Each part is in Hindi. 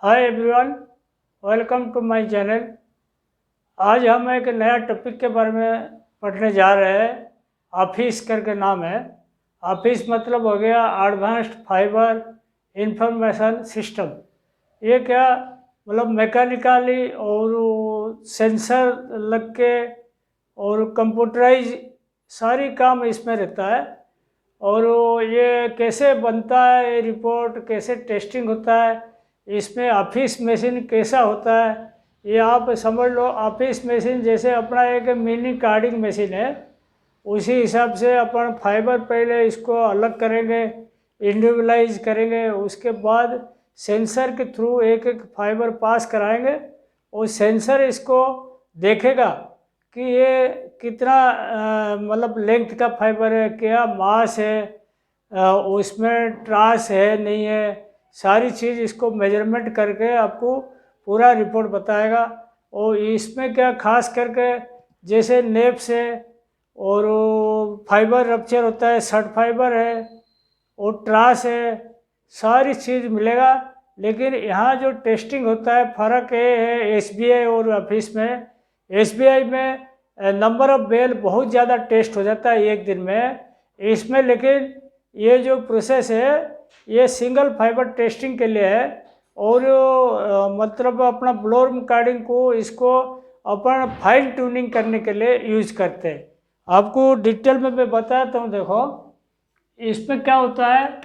Hi everyone, welcome to my channel. आज हम एक नया टॉपिक के बारे में पढ़ने जा रहे हैं। ऑफिस करके नाम है। ऑफिस मतलब हो गया एडवांस्ड फाइबर इंफॉर्मेशन सिस्टम। ये क्या मतलब मैकेनिकली और सेंसर लग के और कंप्यूटराइज सारी काम इसमें रहता है। और ये कैसे बनता है, ये रिपोर्ट कैसे टेस्टिंग होता है, इसमें ऑफिस मशीन कैसा होता है, ये आप समझ लो। ऑफिस मशीन जैसे अपना एक मिनी कार्डिंग मशीन है, उसी हिसाब से अपन फाइबर पहले इसको अलग करेंगे, इंडिविजुअलाइज करेंगे, उसके बाद सेंसर के थ्रू एक एक फाइबर पास कराएंगे और सेंसर इसको देखेगा कि ये कितना मतलब लेंथ का फाइबर है, क्या मास है, उसमें ट्रास है नहीं है, सारी चीज़ इसको मेजरमेंट करके आपको पूरा रिपोर्ट बताएगा। और इसमें क्या खास करके जैसे नेप्स है और फाइबर रप्चर होता है, शर्ट फाइबर है और ट्रास है, सारी चीज़ मिलेगा। लेकिन यहाँ जो टेस्टिंग होता है फ़र्क ये है एसबीआई और ऑफिस में। एसबीआई में नंबर ऑफ़ बेल बहुत ज़्यादा टेस्ट हो जाता है एक दिन में, इसमें लेकिन ये जो प्रोसेस है ये सिंगल फाइबर टेस्टिंग के लिए है। और मतलब अपना ब्लोर कार्डिंग को इसको अपन फाइन ट्यूनिंग करने के लिए यूज करते हैं। आपको डिटेल में मैं बताता हूँ। देखो इसमें क्या होता है,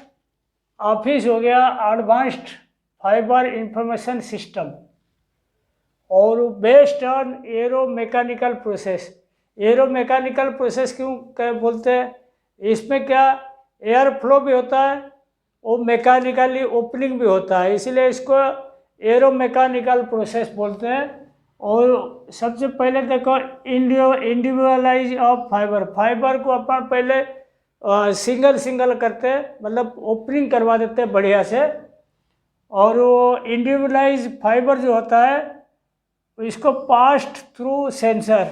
ऑफिस हो गया एडवांस्ड फाइबर इंफॉर्मेशन सिस्टम और based on arrow mechanical process. Arrow mechanical process क्यों बोलते हैं, इसमें क्या एयर फ्लो भी होता है और मैकेनिकली ओपनिंग भी होता है, इसलिए इसको एरो मैकेनिकल प्रोसेस बोलते हैं। और सबसे पहले देखो इंडिविजुअलाइज ऑफ फाइबर को अपन पहले सिंगल सिंगल करते हैं, मतलब ओपनिंग करवा देते हैं बढ़िया से। और वो इंडिविजुअलाइज फाइबर जो होता है इसको पास्ट थ्रू सेंसर,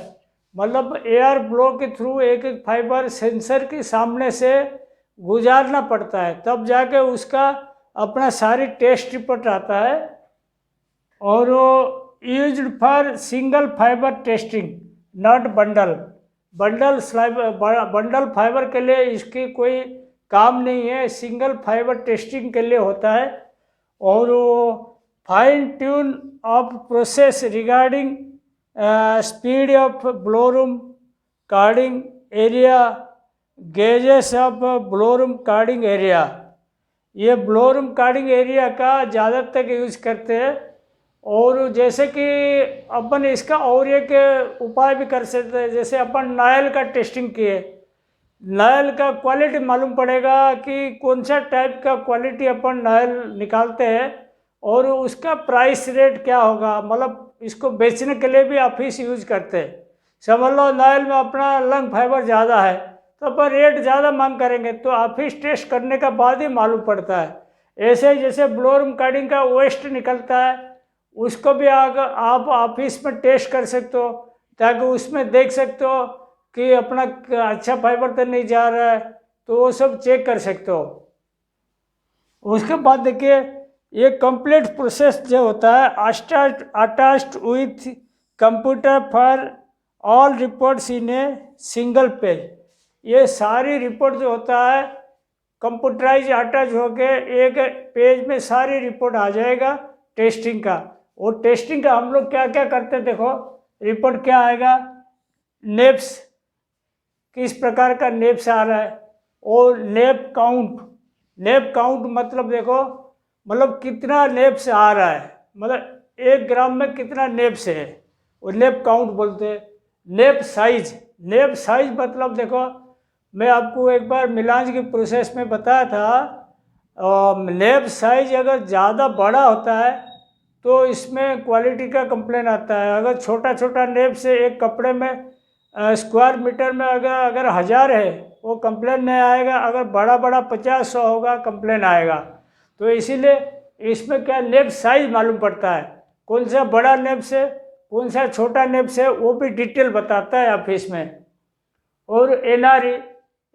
मतलब एयर ब्लो के थ्रू एक एक फाइबर सेंसर के सामने से गुजारना पड़ता है, तब जाके उसका अपना सारी टेस्ट रिपोर्ट आता है। और वो used for single fibre testing not bundle. Bundle fibre के लिए इसकी कोई काम नहीं है, सिंगल फाइबर टेस्टिंग के लिए होता है। और वो fine tune of process regarding speed of blowroom carding area, gauges of blowroom carding area. ये ब्लोरूम कार्डिंग एरिया का ज़्यादातर यूज करते हैं। और जैसे कि अपन इसका और एक उपाय भी कर सकते हैं, जैसे अपन नायल का टेस्टिंग किए, नायल का क्वालिटी मालूम पड़ेगा कि कौन सा टाइप का क्वालिटी अपन नायल निकालते हैं और उसका प्राइस रेट क्या होगा, मतलब इसको बेचने के लिए भी ऑफिस यूज करते हैं। समझ लो नायल में अपना लंग फाइबर ज़्यादा है तो अपन रेट ज़्यादा मांग करेंगे, तो ऑफिस टेस्ट करने का बाद ही मालूम पड़ता है। ऐसे जैसे ब्लोरूम कार्डिंग का वेस्ट निकलता है, उसको भी आप ऑफिस में टेस्ट कर सकते हो, ताकि उसमें देख सकते हो कि अपना अच्छा फाइबर तो नहीं जा रहा है, तो वो सब चेक कर सकते हो। उसके बाद देखिए ये कंप्लीट प्रोसेस जो होता है attached with computer for all reports in a single page. ये सारी रिपोर्ट जो होता है कंप्यूटराइज अटैच होके एक पेज में सारी रिपोर्ट आ जाएगा टेस्टिंग का। और टेस्टिंग का हम लोग क्या क्या करते हैं, देखो रिपोर्ट क्या आएगा, नेप्स किस प्रकार का नेप्स आ रहा है, और नेप काउंट मतलब देखो मतलब कितना नेप्स आ रहा है, मतलब 1 ग्राम में कितना नेप्स है, वो नेप काउंट बोलते हैं। नेप साइज मतलब देखो मैं आपको एक बार मिलान की प्रोसेस में बताया था, नेप साइज अगर ज़्यादा बड़ा होता है तो इसमें क्वालिटी का कंप्लेन आता है। अगर छोटा छोटा नेप से एक कपड़े में स्क्वायर मीटर में अगर 1000 है वो कंप्लेन नहीं आएगा, अगर बड़ा बड़ा 50-100 होगा कंप्लेन आएगा। तो इसीलिए इसमें क्या नेप साइज मालूम पड़ता है, कौन सा बड़ा नेप से कौन सा छोटा नेप से, वो भी डिटेल बताता है ऑफिस में। और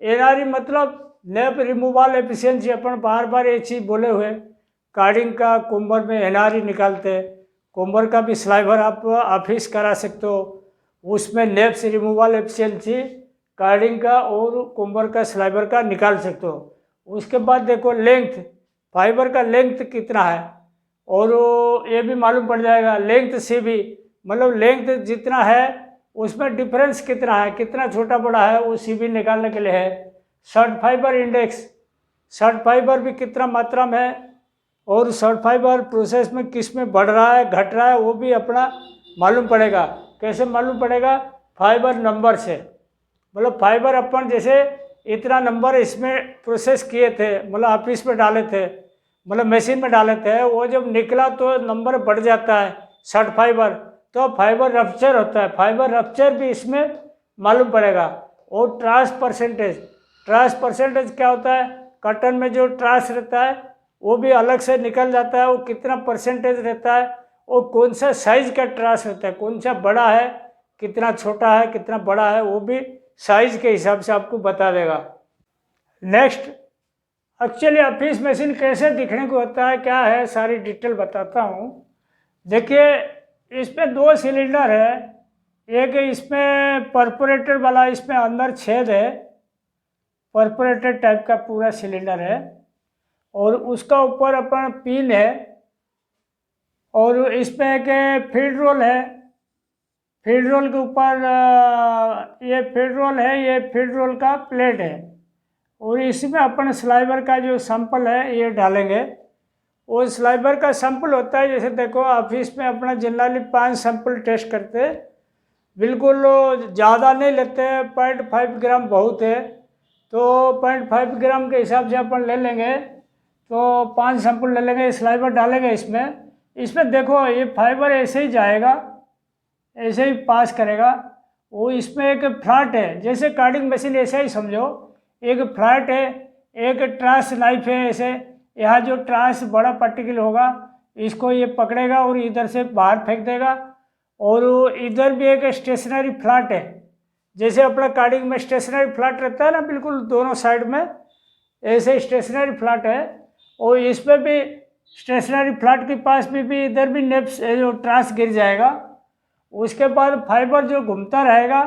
एनआरई मतलब नेप रिमूवल एफिशिएंसी, अपन बार बार ये चीज़ बोले हुए, कार्डिंग का कुम्बर में एनआरई निकालते हैं, कुम्बर का भी स्लाइवर आप ऑफिस करा सकते हो। उसमें नेप्स रिमूवल एफिशिएंसी कार्डिंग का और कुम्बर का स्लाइवर का निकाल सकते हो। उसके बाद देखो लेंथ, फाइबर का लेंथ कितना है और ये भी मालूम पड़ जाएगा। लेंथ से भी मतलब लेंथ जितना है उसमें डिफरेंस कितना है, कितना छोटा बड़ा है, वो सी भी निकालने के लिए है। Short fibre index, short fibre भी कितना मात्रा में है और शॉर्ट फाइबर प्रोसेस में किस में बढ़ रहा है घट रहा है वो भी अपना मालूम पड़ेगा। कैसे मालूम पड़ेगा? फाइबर नंबर से। मतलब फाइबर अपन जैसे इतना नंबर इसमें प्रोसेस किए थे, मतलब ऑफिस में डाले थे, मतलब मशीन में डाले थे, वो जब निकला तो नंबर बढ़ जाता है शॉर्ट फाइबर, तो फाइबर रप्चर होता है। फाइबर रप्चर भी इसमें मालूम पड़ेगा। और ट्रांस परसेंटेज, ट्रांस परसेंटेज क्या होता है? कॉटन में जो ट्रांस रहता है वो भी अलग से निकल जाता है, वो कितना परसेंटेज रहता है और कौन सा साइज का ट्रांस रहता है, कौन सा बड़ा है, कितना छोटा है, कितना बड़ा है, वो भी साइज के हिसाब से आपको बता देगा। नेक्स्ट, एक्चुअली ऑफिस मशीन कैसे दिखने को होता है, क्या है, सारी डिटेल बताता हूँ। देखिए इसमें 2 सिलेंडर है, एक इसमें परफोरेटर वाला, इसमें अंदर छेद है, परफोरेटर टाइप का पूरा सिलेंडर है, और उसका ऊपर अपन पिन है, और इसमें एक फीड रोल है। फीड रोल के ऊपर ये फीड रोल है, ये फीड रोल का प्लेट है, और इसमें अपन स्लाइवर का जो सैंपल है ये डालेंगे। वो स्लाइवर का सैंपल होता है, जैसे देखो ऑफिस में अपना जनरली 5 सैंपल टेस्ट करते हैं, बिल्कुल ज़्यादा नहीं लेते, 0.5 ग्राम बहुत है, तो 0.5 ग्राम के हिसाब से अपन ले लेंगे, तो 5 सैंपल ले लेंगे, स्लाइवर डालेंगे इसमें। इसमें देखो ये फाइबर ऐसे ही जाएगा, ऐसे ही पास करेगा। वो इसमें एक फ्लैट है, जैसे कार्डिंग मशीन ऐसा ही समझो, एक फ्लैट है, एक ट्रांस नाइफ है, ऐसे यहाँ जो ट्रांस बड़ा पार्टिकल होगा इसको ये पकड़ेगा और इधर से बाहर फेंक देगा, और इधर भी एक स्टेशनरी फ्लैट है, जैसे अपना कार्डिंग में स्टेशनरी फ्लैट रहता है ना, बिल्कुल दोनों साइड में ऐसे स्टेशनरी फ्लैट है। और इसमें भी स्टेशनरी फ्लैट के पास भी इधर भी नेप्स जो ट्रांस गिर जाएगा। उसके बाद फाइबर जो घूमता रहेगा,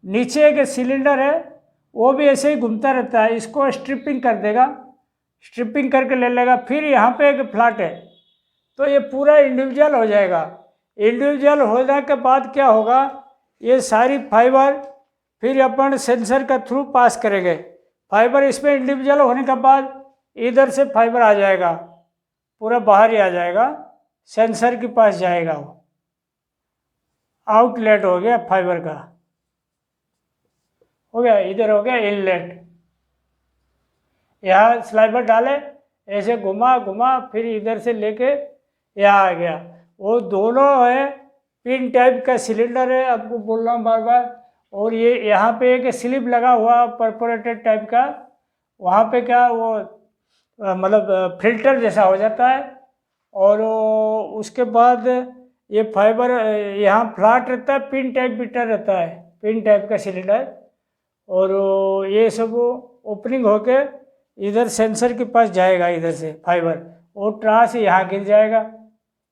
नीचे एक सिलेंडर है वो भी ऐसे ही घूमता रहता है, इसको स्ट्रिपिंग कर देगा, स्ट्रिपिंग करके ले लेगा। फिर यहाँ पे एक फ्लैट है, तो ये पूरा इंडिविजुअल हो जाएगा। इंडिविजुअल होने के बाद क्या होगा, ये सारी फाइबर फिर अपन सेंसर का थ्रू पास करेंगे। फाइबर इसमें इंडिविजुअल होने के बाद इधर से फाइबर आ जाएगा, पूरा बाहर ही आ जाएगा, सेंसर के पास जाएगा। वो आउटलेट हो गया फाइबर का, हो गया, इधर हो गया इनलेट। यहाँ स्लाइवर डाले, ऐसे घुमा घुमा, फिर इधर से लेके यहाँ आ गया। वो दोनों है पिन टाइप का सिलेंडर है, आपको बोल रहा हूँ बार बार। और ये यहाँ पे एक स्लिप लगा हुआ परफोरेटेड टाइप का, वहाँ पे क्या वो मतलब फिल्टर जैसा हो जाता है। और उसके बाद ये फाइबर यहाँ फ्लैट रहता है, पिन टाइप बीटर रहता है, पिन टाइप का सिलेंडर। और ये सब ओपनिंग होके इधर सेंसर के पास जाएगा, इधर से फाइबर, और ट्रांस यहाँ गिर जाएगा,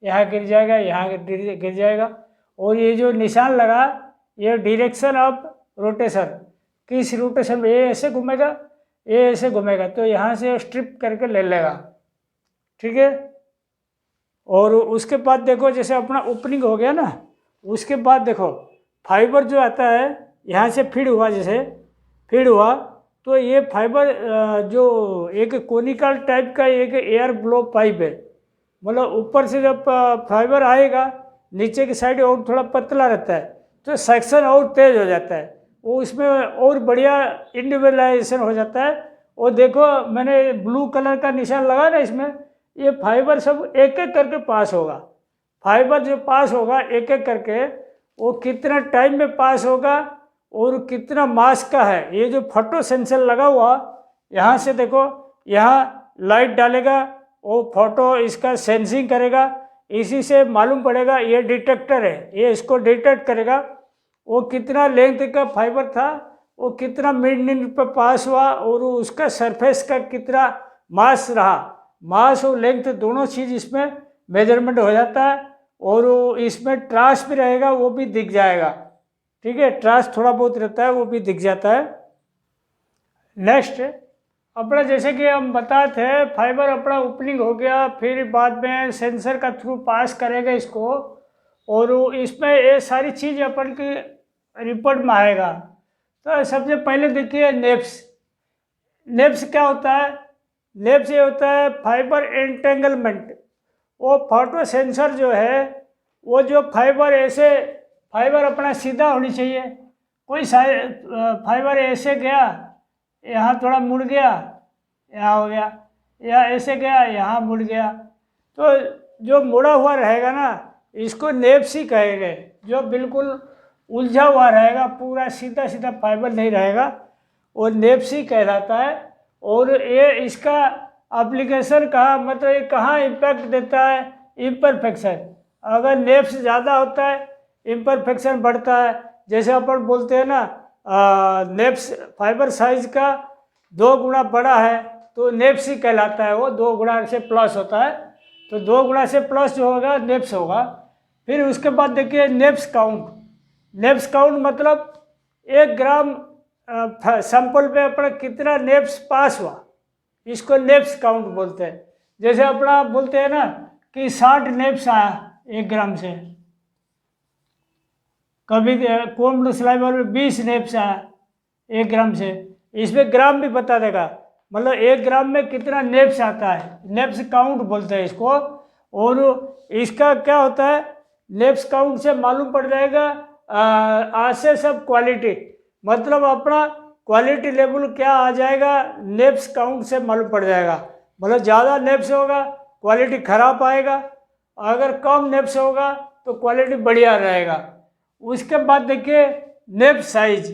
यहाँ गिर जाएगा, यहाँ गिर जाएगा। और ये जो निशान लगा, ये डायरेक्शन ऑफ रोटेशन, किस रोटेशन में, ये ऐसे घूमेगा, ये ऐसे घूमेगा, तो यहाँ से स्ट्रिप करके ले लेगा, ठीक है। और उसके बाद देखो जैसे अपना ओपनिंग हो गया ना, उसके बाद देखो फाइबर जो आता है यहाँ से फीड हुआ, जैसे फीड हुआ तो ये फाइबर जो एक कोनिकल टाइप का एक एयर ब्लो पाइप है, मतलब ऊपर से जब फाइबर आएगा नीचे की साइड और थोड़ा पतला रहता है, तो सेक्शन और तेज हो जाता है, वो इसमें और बढ़िया इंडिविजुअलाइजेशन हो जाता है। और देखो मैंने ब्लू कलर का निशान लगा ना इसमें, ये फाइबर सब एक एक करके पास होगा। फाइबर जो पास होगा एक एक करके, वो कितना टाइम में पास होगा और कितना मास का है। ये जो फोटो सेंसर लगा हुआ, यहाँ से देखो, यहाँ लाइट डालेगा, वो फोटो इसका सेंसिंग करेगा, इसी से मालूम पड़ेगा ये डिटेक्टर है, ये इसको डिटेक्ट करेगा वो कितना लेंथ का फाइबर था, वो कितना मिनट पर पास हुआ और उसका सरफेस का कितना मास रहा, मास और लेंथ दोनों चीज़ इसमें मेजरमेंट हो जाता है, और इसमें ट्रास भी रहेगा, वो भी दिख जाएगा। ठीक है, ट्रास थोड़ा बहुत रहता है, वो भी दिख जाता है। नेक्स्ट अपना जैसे कि हम बताए थे, फाइबर अपना ओपनिंग हो गया, फिर बाद में सेंसर का थ्रू पास करेगा इसको, और इसमें ये सारी चीज़ अपन की रिपोर्ट में आएगा। तो सबसे पहले देखिए नेप्स। नेप्स क्या होता है? नेप्स ये होता है फाइबर एंटेंगलमेंट। वो फोटो सेंसर जो है, वो जो फाइबर अपना सीधा होनी चाहिए। कोई फाइबर ऐसे गया, यहाँ थोड़ा मुड़ गया, यहाँ हो गया, या ऐसे गया, यहाँ मुड़ गया, तो जो मुड़ा हुआ रहेगा ना, इसको नेप्स ही कहेंगे। जो बिल्कुल उलझा हुआ रहेगा, पूरा सीधा सीधा फाइबर नहीं रहेगा, वो नेप्स ही कहलाता है। और ये इसका एप्लीकेशन कहाँ, मतलब ये कहाँ इम्पैक्ट देता है? इम्परफेक्शन। अगर नेप्स ज़्यादा होता है, इम्परफेक्शन बढ़ता है। जैसे अपन बोलते हैं ना, नेप्स फाइबर साइज का 2 गुना बड़ा है तो नेप्स ही कहलाता है। वो 2 गुना से प्लस होता है, तो 2 गुना से प्लस जो होगा नेप्स होगा। फिर उसके बाद देखिए नेप्स काउंट। नेप्स काउंट मतलब 1 ग्राम सैंपल पे अपना कितना नेप्स पास हुआ, इसको नेप्स काउंट बोलते हैं। जैसे अपना बोलते हैं ना कि 60 नेप्स आया 1 ग्राम से, कभी कोम्ड स्लाइवर में 20 नेप्स आया 1 ग्राम से। इसमें ग्राम भी बता देगा, मतलब 1 ग्राम में कितना नेप्स आता है, नेप्स काउंट बोलते हैं इसको। और इसका क्या होता है, नेप्स काउंट से मालूम पड़ जाएगा आसेस ऑफ क्वालिटी, मतलब अपना क्वालिटी लेवल क्या आ जाएगा, नेप्स काउंट से मालूम पड़ जाएगा। मतलब ज़्यादा नेप्स होगा क्वालिटी खराब आएगा, अगर कम नेप्स होगा तो क्वालिटी बढ़िया रहेगा। उसके बाद देखिए नेप साइज।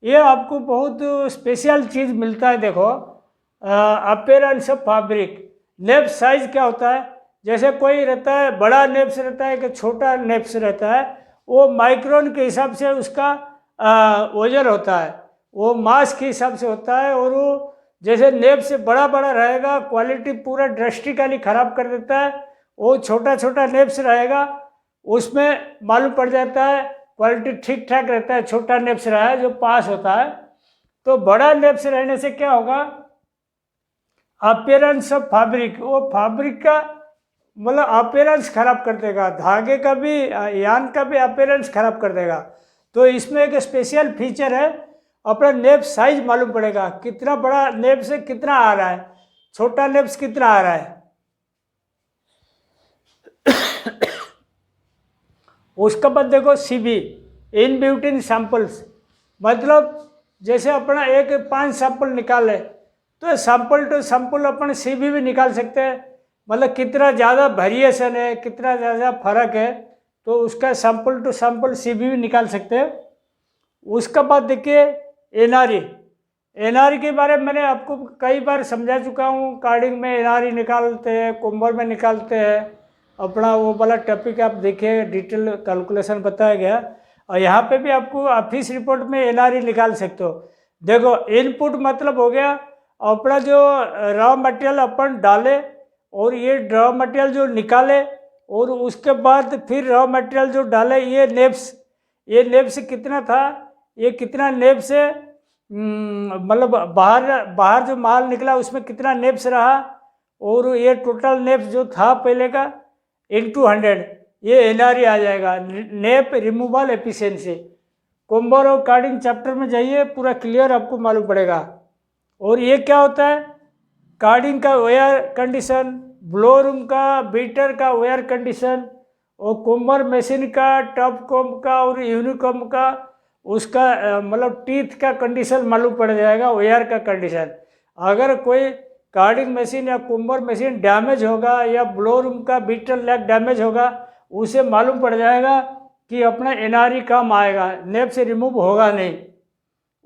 ये आपको बहुत स्पेशल चीज़ मिलता है। देखो appearance of fabric. Nep size क्या होता है? जैसे कोई रहता है बड़ा नेप्स रहता है कि छोटा नेप्स रहता है, वो माइक्रोन के हिसाब से उसका वजन होता है, वो मास के हिसाब से होता है। और वो जैसे नेप से बड़ा बड़ा रहेगा क्वालिटी पूरा ड्रास्टिकली ख़राब कर देता है, वो छोटा छोटा नेप्स रहेगा उसमें मालूम पड़ जाता है क्वालिटी ठीक ठाक रहता है, छोटा नेप्स रहा है जो पास होता है। तो बड़ा नेप्स रहने से क्या होगा, अपीयरेंस ऑफ फैब्रिक, वो फैब्रिक का मतलब अपीयरेंस खराब कर देगा, धागे का भी यान का भी अपीयरेंस खराब कर देगा। तो इसमें एक स्पेशल फीचर है, अपना नेप साइज मालूम पड़ेगा, कितना बड़ा नेप से कितना आ रहा है, छोटा नेप्स कितना आ रहा है। उसके बाद देखो सीबी, इन ब्यूटिन सैंपल्स, मतलब जैसे अपना 5 सैंपल निकाले तो सैंपल टू सैंपल अपन सीबी भी निकाल सकते हैं, मतलब कितना ज़्यादा वेरिएशन है, कितना ज़्यादा फर्क है, तो उसका सैंपल टू सैंपल सीबी भी निकाल सकते हैं। उसके बाद देखिए एनआरई। एनआरई के बारे में मैंने आपको कई बार समझा चुका हूँ। कार्डिंग में एनआरई निकालते हैं, कुंबर में निकालते हैं, अपना वो वाला टॉपिक आप देखिए, डिटेल कैलकुलेशन बताया गया। और यहाँ पे भी आपको ऑफिस रिपोर्ट में एनआरई निकाल सकते हो। देखो इनपुट मतलब हो गया अपना जो रॉ मटेरियल अपन डाले, और ये रॉ मटेरियल जो निकाले, और उसके बाद फिर रॉ मटेरियल जो डाले, ये नेप्स कितना था, ये कितना नेप्स है, मतलब बाहर जो माल निकला उसमें कितना नेप्स रहा, और ये टोटल नेप्स जो था पहले का इंटू 100, ये एनआरई आ जाएगा, नेप रिमूवल एफिशिएंसी। कुंबर और कार्डिंग चैप्टर में जाइए, पूरा क्लियर आपको मालूम पड़ेगा। और ये क्या होता है, कार्डिंग का वेयर कंडीशन, ब्लो रूम का बीटर का वेयर कंडीशन, और कुंबर मशीन का, टॉप कॉम्ब का और यूनिकॉम्ब का उसका मतलब टीथ का कंडीशन मालूम पड़ जाएगा, वेयर का कंडीशन। अगर कोई कार्डिंग मशीन या कुंबर मशीन डैमेज होगा या ब्लो रूम का बीटर लैग डैमेज होगा, उसे मालूम पड़ जाएगा कि अपना एनआरई कम आएगा, नेप से रिमूव होगा नहीं।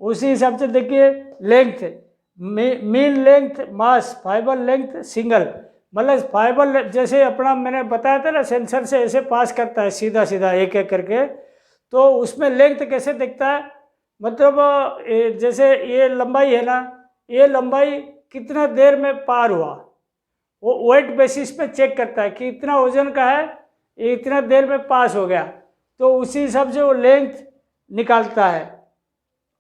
उसी हिसाब से देखिए length, mean length mass, fibre length single, मतलब फाइबर जैसे अपना मैंने बताया था ना, सेंसर से ऐसे पास करता है सीधा सीधा एक एक करके, तो उसमें लेंथ कैसे दिखता है, मतलब जैसे ये लंबाई है ना, ये लंबाई कितना देर में पार हुआ, वो वेट बेसिस पे चेक करता है कि इतना वजन का है, ये इतना देर में पास हो गया, तो उसी हिसाब से वो लेंथ निकालता है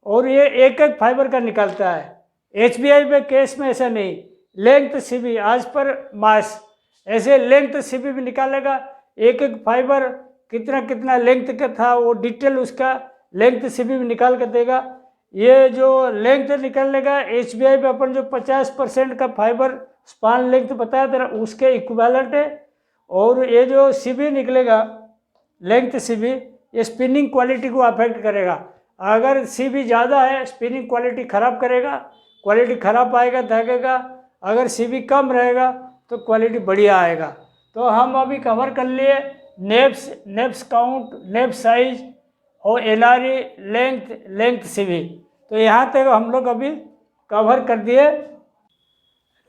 और ये एक एक फाइबर का निकालता है। एसबीआई में केस में ऐसा नहीं, लेंथ सीबी आज पर मास, ऐसे लेंथ सीबी भी निकालेगा, एक एक फाइबर कितना कितना लेंथ का था वो डिटेल उसका लेंथ सीबी भी निकाल कर देगा। ये जो लेंथ निकलेगा एसबीआई में अपन जो 50% का फाइबर स्पान लेंथ बताया था उसके इक्विवेलेंट है। और ये जो सीबी निकलेगा लेंथ सीबी, ये स्पिनिंग क्वालिटी को अफेक्ट करेगा। अगर सीबी ज़्यादा है स्पिनिंग क्वालिटी ख़राब करेगा, क्वालिटी ख़राब आएगा धकेगा। अगर सीबी कम रहेगा तो क्वालिटी बढ़िया आएगा। तो हम अभी कवर कर लिए नेप्स काउंट, नेप साइज और एलआरई लेंथ सीबी। तो यहाँ तक हम लोग अभी कवर कर दिए।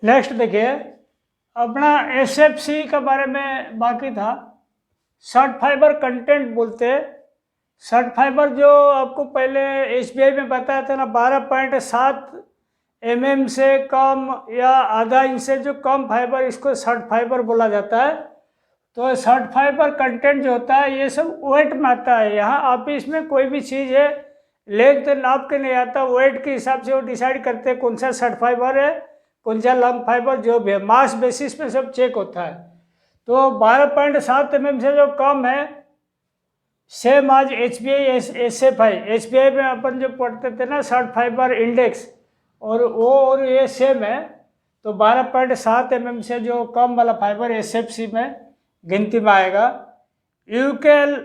नेक्स्ट देखिए अपना एसएफसी के बारे में बाकी था। शॉर्ट फाइबर कंटेंट बोलते हैं। शॉर्ट फाइबर जो आपको पहले एसबीआई में बताया था ना, 12.7 mm से कम या आधा इंच से जो कम फाइबर, इसको शॉर्ट फाइबर बोला जाता है। तो शॉर्ट फाइबर कंटेंट जो होता है ये सब वेट में आता है। यहाँ ऑफिस में कोई भी चीज़ है लेंथ नाप के नहीं आता, वेट के हिसाब से वो डिसाइड करते हैं कौन सा शॉर्ट फाइबर है कौन सा लॉन्ग फाइबर, जो भी है मास बेसिस पे सब चेक होता है। तो 12.7 mm से जो कम है, सेम आज एचबीआई एसएफआई, एसबीआई में अपन जो पढ़ते थे ना शॉर्ट फाइबर इंडेक्स, और ये सेम है। तो 12.7 mm से जो कम वाला फाइबर एसएफसी में गिनती में आएगा। यूकेल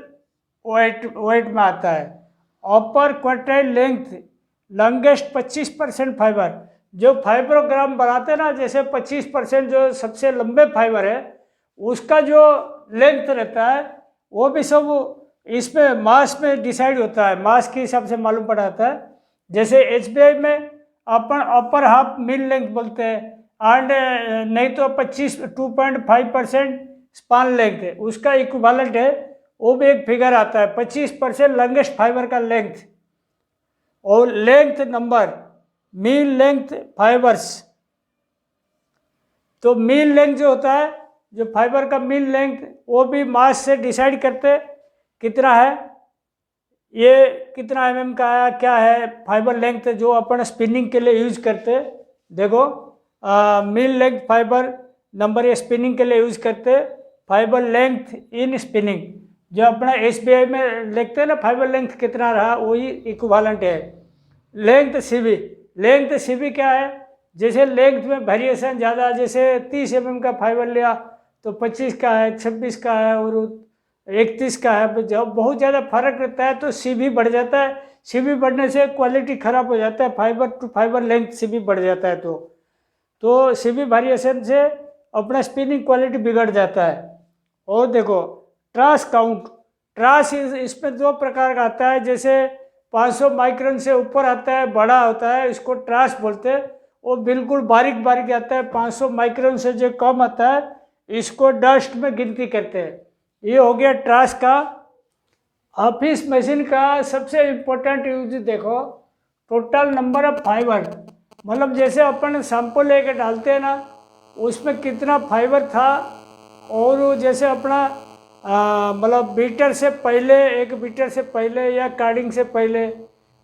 वेट में आता है। अपर क्वार्टाइल लेंथ लॉन्गेस्ट 25% फाइबर, जो फाइब्रोग्राम बनाते हैं ना, जैसे 25% जो सबसे लंबे फाइबर है उसका जो लेंथ रहता है वो भी सब इसमें मास में डिसाइड होता है, मास के हिसाब से मालूम पड़ाता है। जैसे एसबीआई में अपन अपर हाफ मीन लेंथ बोलते हैं, एंड नहीं तो 2.5% स्पान लेंथ है, उसका इक्विवेलेंट है, वो भी एक फिगर आता है 25% लॉन्गेस्ट फाइबर का लेंथ। और length number mean length fibres, तो मीन लेंथ जो होता है, जो फाइबर का मीन लेंथ, वो भी मास से डिसाइड करते कितना है, ये कितना mm का है, क्या है फाइबर लेंथ जो अपन स्पिनिंग के लिए यूज करते। देखो मीन लेंथ फाइबर नंबर ये स्पिनिंग के लिए यूज करते। फाइबर लेंथ इन स्पिनिंग जो अपना एसबीआई में लिखते हैं ना, फाइबर लेंथ कितना रहा वही इक्विवेलेंट है। लेंथ सीबी, लेंथ सीबी क्या है, जैसे लेंथ में वेरिएशन ज़्यादा, जैसे 30 mm का फाइबर लिया तो 25 का है, 26 का है और 31 का है। जब बहुत ज़्यादा फर्क रहता है तो सीबी बढ़ जाता है। सीबी बढ़ने से क्वालिटी ख़राब हो जाता है, fibre to fibre length CV बढ़ जाता है। तो सीबी वेरिएशन से अपना स्पिनिंग क्वालिटी बिगड़ जाता है। और देखो ट्रास काउंट, ट्रास इसमें 2 प्रकार का आता है। जैसे 500 माइक्रोन से ऊपर आता है, बड़ा होता है, इसको ट्रास बोलते हैं। वो बिल्कुल बारीक बारीक आता है। 500 माइक्रोन से जो कम आता है इसको डस्ट में गिनती करते हैं। ये हो गया ट्रास का। ऑफिस मशीन का सबसे इम्पोर्टेंट यूज देखो, टोटल नंबर ऑफ फाइबर, मतलब जैसे अपन सैंपल लेके डालते हैं ना, उसमें कितना फाइबर था। और जैसे अपना मतलब बीटर से पहले, एक बीटर से पहले या कार्डिंग से पहले,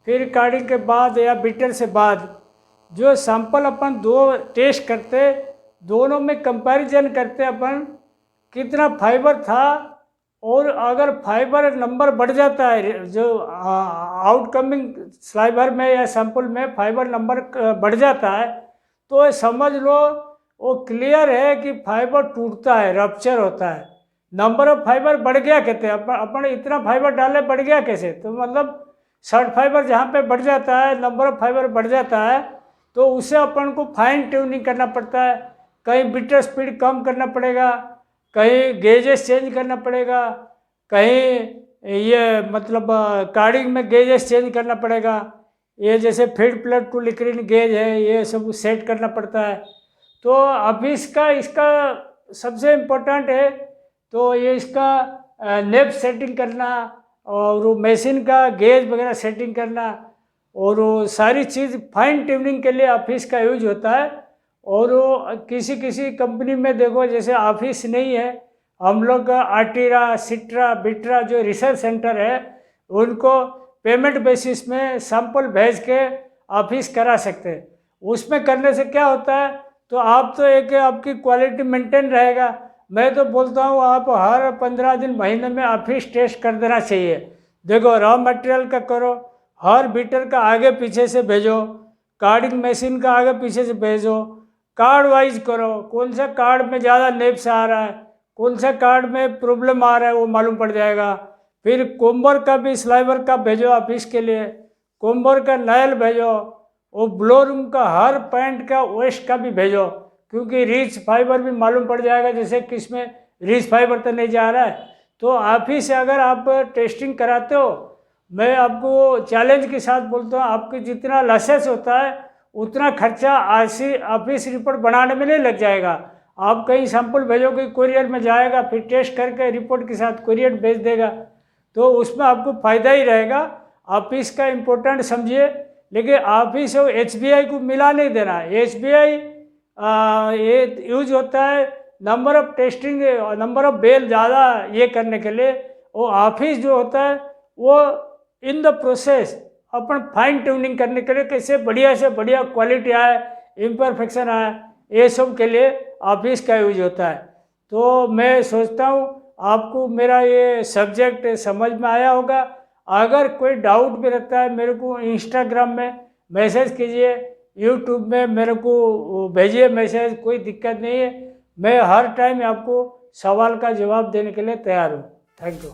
फिर कार्डिंग के बाद या बीटर से बाद, जो सैंपल अपन 2 टेस्ट करते, दोनों में कंपैरिजन करते अपन कितना फाइबर था। और अगर फाइबर नंबर बढ़ जाता है, जो आउटकमिंग स्लाइबर में या सैंपल में फाइबर नंबर बढ़ जाता है, तो समझ लो वो क्लियर है कि फाइबर टूटता है, रप्चर होता है। नंबर ऑफ फाइबर बढ़ गया कहते हैं, अपन इतना फाइबर डाले बढ़ गया कैसे, तो मतलब शॉर्ट फाइबर जहाँ पे बढ़ जाता है, नंबर ऑफ फाइबर बढ़ जाता है, तो उसे अपन को फाइन ट्यूनिंग करना पड़ता है। कहीं बीटर स्पीड कम करना पड़ेगा, कहीं गेजेस चेंज करना पड़ेगा, कहीं ये मतलब कार्डिंग में गेजेस चेंज करना पड़ेगा। ये जैसे फीड प्लग टू लिक्रिन गेज है, ये सब सेट करना पड़ता है। तो अब इसका सबसे इम्पोर्टेंट है, तो ये इसका नेप सेटिंग करना और वो मशीन का गेज वगैरह सेटिंग करना, और वो सारी चीज़ फाइन ट्यूनिंग के लिए ऑफिस का यूज होता है। और वो किसी किसी कंपनी में देखो जैसे ऑफिस नहीं है, हम लोग आर्टिरा सिट्रा बिट्रा जो रिसर्च सेंटर है उनको पेमेंट बेसिस में सैंपल भेज के ऑफिस करा सकते हैं। उसमें करने से क्या होता है, तो आप तो एक आपकी क्वालिटी मेंटेन रहेगा। मैं तो बोलता हूँ आप हर 15 दिन महीने में ऑफिस टेस्ट कर देना चाहिए। देखो रॉ मटेरियल का करो, हर बीटर का आगे पीछे से भेजो, कार्डिंग मशीन का आगे पीछे से भेजो, कार्ड वाइज करो, कौन सा कार्ड में ज़्यादा नेप्स आ रहा है, कौन सा कार्ड में प्रॉब्लम आ रहा है वो मालूम पड़ जाएगा। फिर कोम्बर का भी स्लाइवर का भेजो ऑफिस के लिए, कोम्बर का नायल भेजो, और ब्लोरूम का हर पैंट का वेस्ट का भी भेजो, क्योंकि रिच फाइबर भी मालूम पड़ जाएगा जैसे किसमें रिच फाइबर तो नहीं जा रहा है। तो ऑफिस से अगर आप टेस्टिंग कराते हो, मैं आपको चैलेंज के साथ बोलता हूँ, आपके जितना लॉसेस होता है उतना खर्चा ऑफिस रिपोर्ट बनाने में नहीं लग जाएगा। आप कहीं सैंपल भेजोगे, कुरियर में जाएगा, फिर टेस्ट करके रिपोर्ट के साथ कुरियर भेज देगा, तो उसमें आपको फ़ायदा ही रहेगा। ऑफिस का इम्पोर्टेंट समझिए, लेकिन ऑफिस और एचबीआई को मिला नहीं देना। एचबीआई ये यूज होता है number of testing, number of bale ज़्यादा ये करने के लिए। वो ऑफिस जो होता है वो in the process upon fine tuning करने के लिए, कैसे बढ़िया से बढ़िया क्वालिटी आए, इम्परफेक्शन आए, ये सब के लिए ऑफिस का यूज होता है। तो मैं सोचता हूँ आपको मेरा ये सब्जेक्ट समझ में आया होगा। अगर कोई डाउट भी रहता है मेरे को इंस्टाग्राम में मैसेज कीजिए, यूट्यूब में मेरे को भेजिए मैसेज, कोई दिक्कत नहीं है। मैं हर टाइम आपको सवाल का जवाब देने के लिए तैयार हूँ। Thank you.